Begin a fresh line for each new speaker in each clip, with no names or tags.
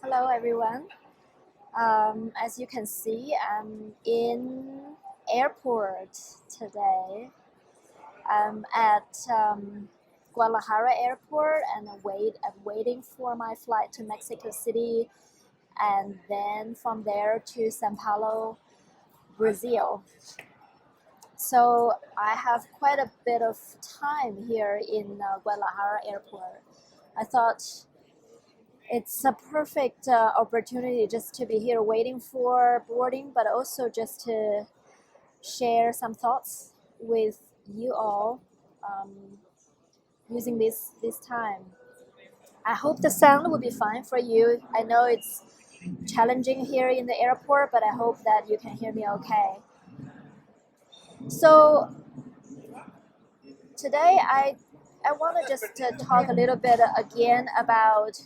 Hello everyone. As you can see, I'm in airport today. I'm at Guadalajara Airport and I'm waiting for my flight to Mexico City and then from there to Sao Paulo, Brazil. So I have quite a bit of time here in Guadalajara Airport. I thought it's a perfect opportunity just to be here waiting for boarding, but also just to share some thoughts with you all um, using this time. I hope the sound will be fine for you. I know it's challenging here in the airport, but I hope that you can hear me okay. So today I want to just talk a little bit again about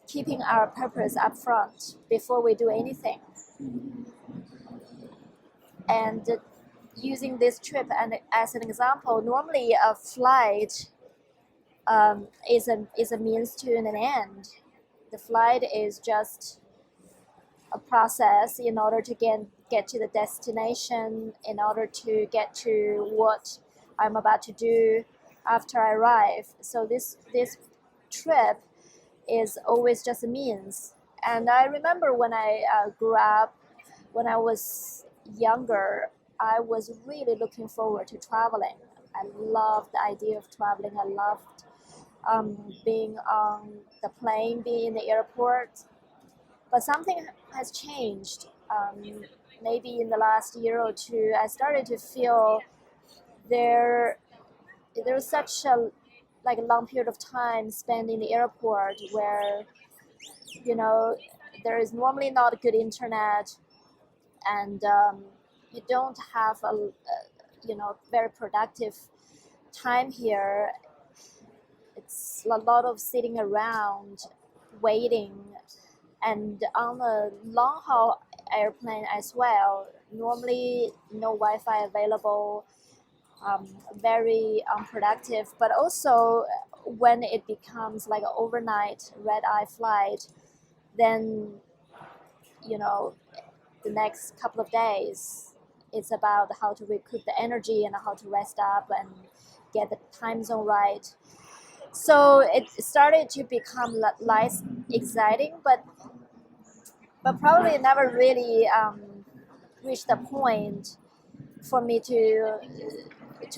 keeping our purpose up front before we do anything. And using this trip and as an example, normally a flight is a means to an end. The flight is just a process in order to get to the destination, in order to get to what I'm about to do after I arrive. So this trip is always just a means. And I remember when I grew up, when I was younger, I was really looking forward to traveling. I loved the idea of traveling. I loved being on the plane, being in the airport. But something has changed. Maybe in the last year or two, I started to feel there there's such a like a long period of time spent in the airport where you know there is normally not good internet and you don't have a very productive time here. It's a lot of sitting around waiting, and on a long haul airplane as well, normally no wi-fi available, very unproductive. But also when it becomes like an overnight red eye flight, then you know the next couple of days it's about how to recoup the energy and how to rest up and get the time zone right. So it started to become less exciting, but probably never really reached the point for me to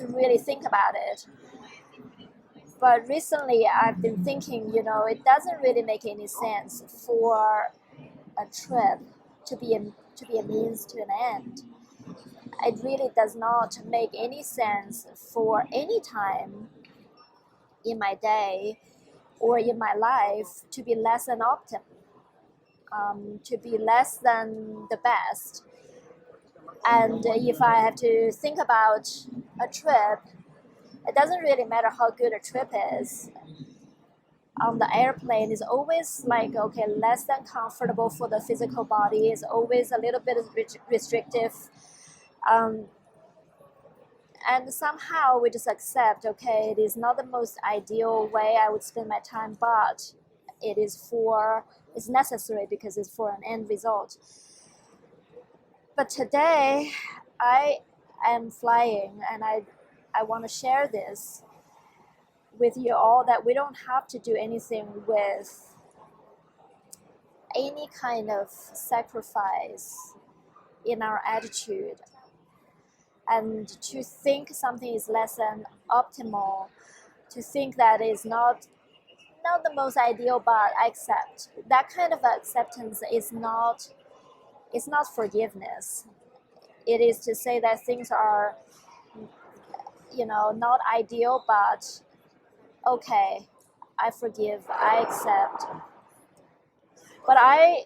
really think about it. But recently I've been thinking, it doesn't really make any sense for a trip to be a means to an end. It really does not make any sense for any time in my day or in my life to be less than optimum, to be less than the best. And if I have to think about a trip, it doesn't really matter how good a trip is. On the airplane is always like, okay, less than comfortable for the physical body, is always a little bit restrictive. Um, and somehow we just accept, okay, it is not the most ideal way I would spend my time, but it's necessary because it's for an end result. But today I am flying, and I want to share this with you all, that we don't have to do anything with any kind of sacrifice in our attitude. And to think something is less than optimal, to think that is not the most ideal, but I accept. That kind of acceptance is not forgiveness. It is to say that things are, not ideal, but okay, I forgive, I accept. But I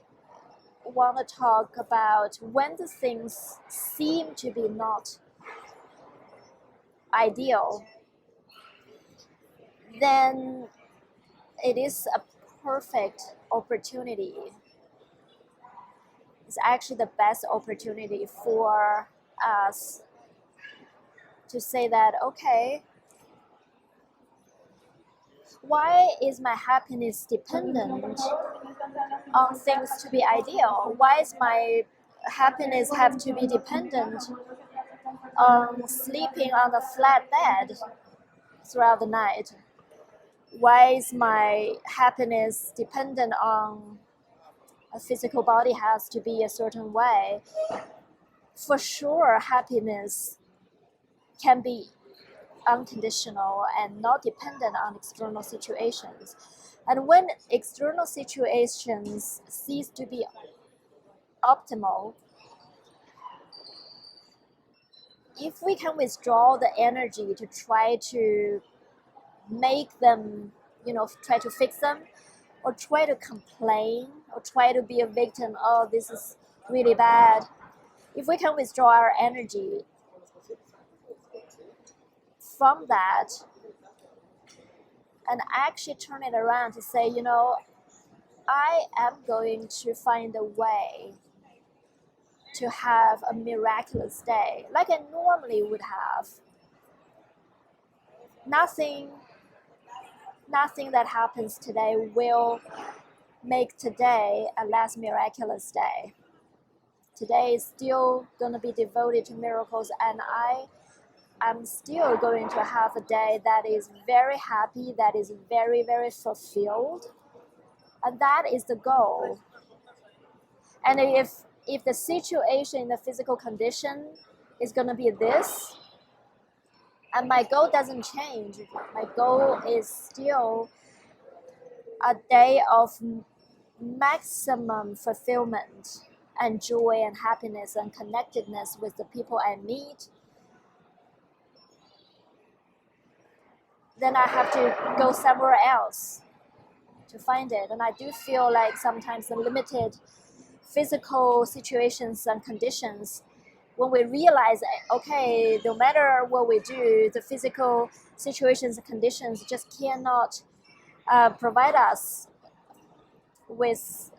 want to talk about when the things seem to be not ideal, then it is a perfect opportunity. It's actually the best opportunity for us to say that, okay, why is my happiness dependent on things to be ideal? Why is my happiness have to be dependent on sleeping on a flat bed throughout the night? Why is my happiness dependent on a physical body has to be a certain way? For sure, happiness can be unconditional and not dependent on external situations. And when external situations cease to be optimal, if we can withdraw the energy to try to make them, try to fix them, or try to complain, or try to be a victim, oh, this is really bad. If we can withdraw our energy from that and actually turn it around to say, I am going to find a way to have a miraculous day like I normally would have. Nothing that happens today will make today a less miraculous day. Today is still going to be devoted to miracles, and I'm still going to have a day that is very happy, that is very, very fulfilled. And that is the goal. And if the situation in the physical condition is going to be this, and my goal doesn't change, my goal is still a day of maximum fulfillment and joy and happiness and connectedness with the people I meet, then I have to go somewhere else to find it. And I do feel like sometimes the limited physical situations and conditions, when we realize, okay, no matter what we do, the physical situations and conditions just cannot provide us with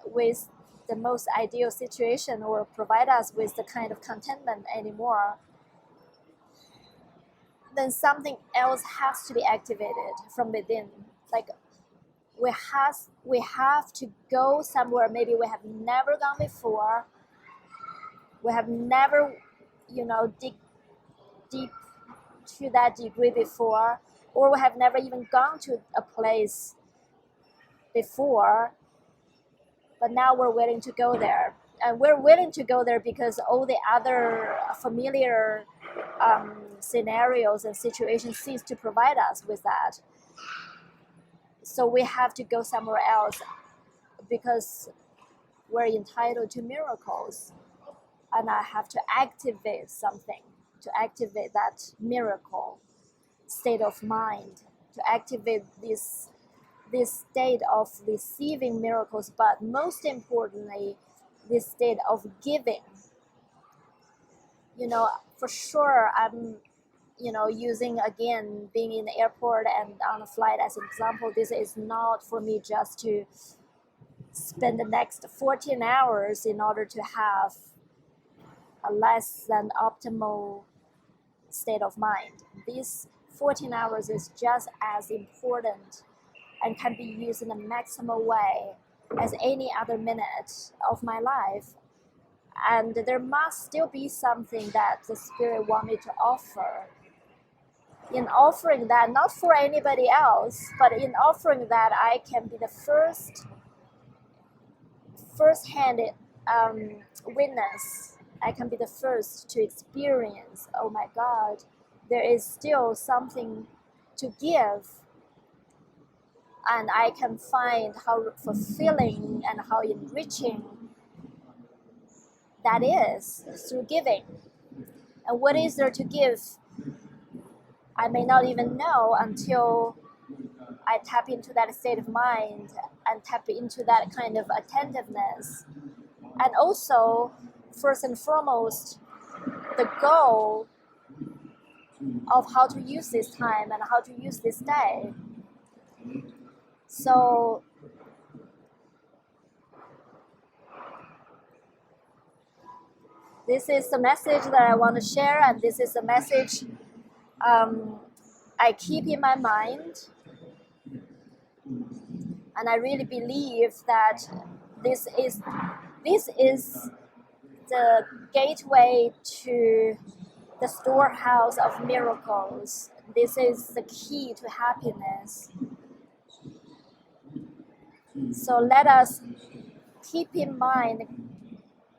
the most ideal situation or provide us with the kind of contentment anymore, then something else has to be activated from within. Like we have to go somewhere maybe we have never gone before. We have never, dig deep to that degree before, or we have never even gone to a place before, but now we're willing to go there. And we're willing to go there because all the other familiar scenarios and situations cease to provide us with that. So we have to go somewhere else because we're entitled to miracles. And I have to activate something, to activate that miracle state of mind, to activate this state of receiving miracles, but most importantly, this state of giving. For sure, I'm, using again being in the airport and on a flight as an example. This is not for me just to spend the next 14 hours in order to have a less than optimal state of mind. These 14 hours is just as important and can be used in a maximal way as any other minute of my life. And there must still be something that the Spirit wants me to offer. In offering that, not for anybody else, but in offering that, I can be the first-hand witness. I can be the first to experience, oh my God, there is still something to give. And I can find how fulfilling and how enriching that is through giving. And what is there to give? I may not even know until I tap into that state of mind and tap into that kind of attentiveness. And also, first and foremost, the goal of how to use this time and how to use this day. So this is the message that I want to share, and this is the message I keep in my mind. And I really believe that this is the gateway to the storehouse of miracles. This is the key to happiness. So let us keep in mind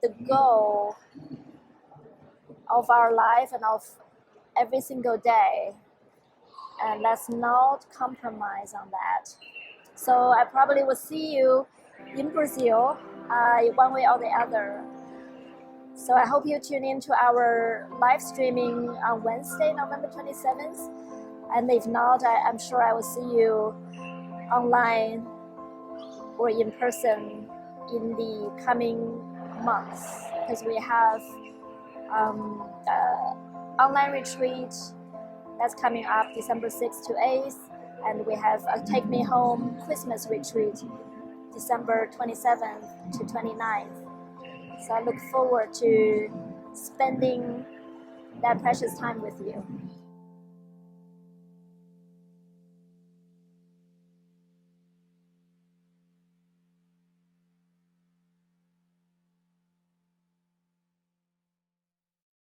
the goal of our life and of every single day, and let's not compromise on that. So I probably will see you in Brazil, one way or the other. So I hope you tune in to our live streaming on Wednesday, November 27th. And if not, I'm sure I will see you online or in person in the coming months, because we have online retreat that's coming up December 6th to 8th, and we have a Take Me Home Christmas retreat December 27th to 29th. So I look forward to spending that precious time with you.